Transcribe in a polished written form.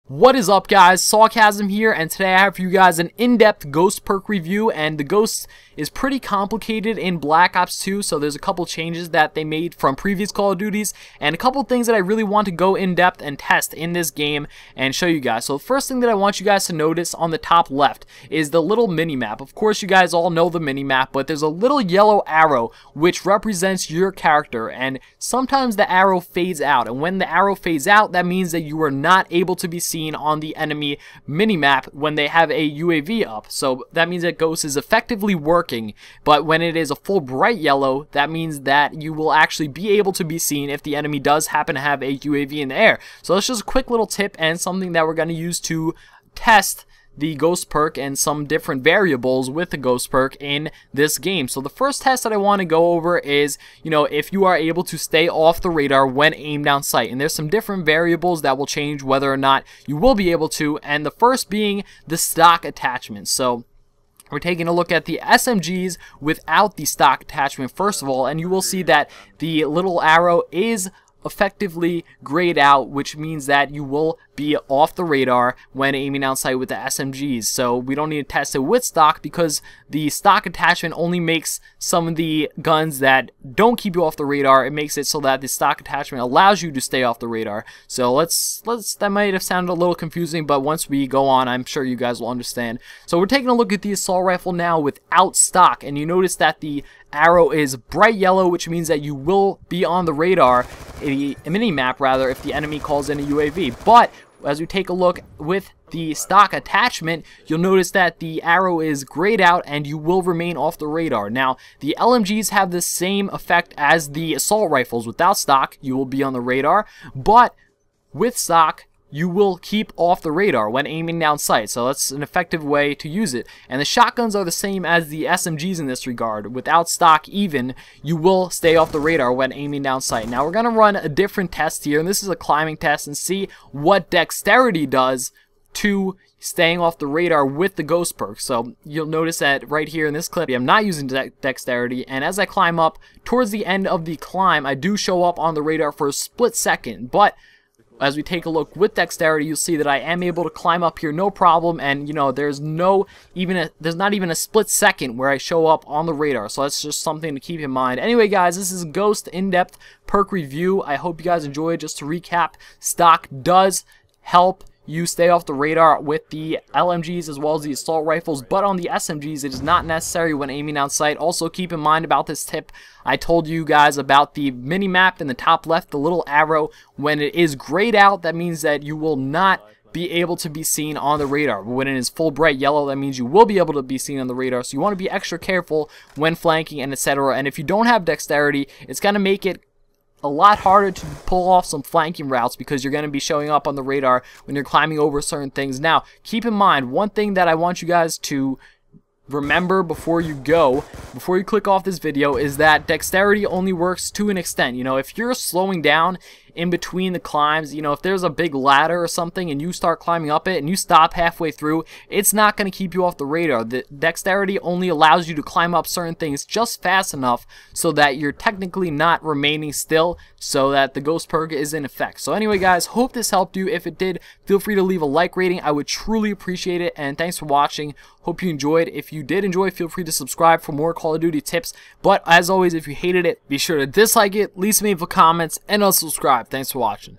What is up, guys? Sawcasm here, and today I have for you guys an in-depth Ghost perk review. And the Ghost is pretty complicated in Black Ops 2, so there's a couple changes that they made from previous Call of Duties, and a couple things that I really want to go in-depth and test in this game and show you guys. So the first thing that I want you guys to notice on the top left is the little mini-map. Of course, you guys all know the mini-map, but there's a little yellow arrow which represents your character, and sometimes the arrow fades out, and when the arrow fades out, that means that you are not able to be seen on the enemy minimap when they have a UAV up. So that means that Ghost is effectively working, but when it is a full bright yellow, that means that you will actually be able to be seen if the enemy does happen to have a UAV in the air. So that's just a quick little tip and something that we're going to use to test the Ghost perk and some different variables with the Ghost perk in this game. So the first test that I want to go over is, if you are able to stay off the radar when aimed down sight. And there's some different variables that will change whether or not you will be able to, and the first being the stock attachment. So we're taking a look at the SMGs without the stock attachment first of all, and you will see that the little arrow is effectively grayed out, which means that you will be off the radar when aiming outside with the SMGs. So we don't need to test it with stock because the stock attachment only makes some of the guns that don't keep you off the radar. It makes it so that the stock attachment allows you to stay off the radar. So that might have sounded a little confusing, but once we go on, I'm sure you guys will understand. So we're taking a look at the assault rifle now without stock, and you notice that the arrow is bright yellow, which means that you will be on the radar, a mini-map rather, if the enemy calls in a UAV. But as we take a look with the stock attachment, you'll notice that the arrow is grayed out and you will remain off the radar. Now, the LMGs have the same effect as the assault rifles. Without stock, you will be on the radar, but with stock, you will keep off the radar when aiming down sight. So that's an effective way to use it. And the shotguns are the same as the SMGs in this regard. Without stock even, you will stay off the radar when aiming down sight. Now we're going to run a different test here, and this is a climbing test, and see what dexterity does to staying off the radar with the Ghost perk. So you'll notice that right here in this clip, I'm not using dexterity, and as I climb up, towards the end of the climb, I do show up on the radar for a split second, but as we take a look with dexterity, you'll see that I am able to climb up here no problem, and there's not even a split second where I show up on the radar. So that's just something to keep in mind. Anyway, guys, this is Ghost in-depth perk review. I hope you guys enjoyed. Just to recap, stock does help you stay off the radar with the LMGs as well as the assault rifles, but on the SMGs it is not necessary when aiming outside. Also keep in mind about this tip, I told you guys about the mini map in the top left, the little arrow. When it is grayed out, that means that you will not be able to be seen on the radar. But when it is full bright yellow, that means you will be able to be seen on the radar. So you want to be extra careful when flanking and etc. And if you don't have dexterity, it's going to make it a lot harder to pull off some flanking routes because you're going to be showing up on the radar when you're climbing over certain things. Now, keep in mind, one thing that I want you guys to remember before you click off this video, is that dexterity only works to an extent. If you're slowing down in between the climbs, if there's a big ladder or something and you start climbing up it and you stop halfway through, it's not going to keep you off the radar. The dexterity only allows you to climb up certain things just fast enough so that you're technically not remaining still, so that the Ghost perk is in effect. So anyway, guys, hope this helped you. If it did, feel free to leave a like rating. I would truly appreciate it, and thanks for watching. Hope you enjoyed. If you did enjoy, feel free to subscribe for more Call of Duty tips. But as always, if you hated it, be sure to dislike it, leave some comments, and unsubscribe. Thanks for watching.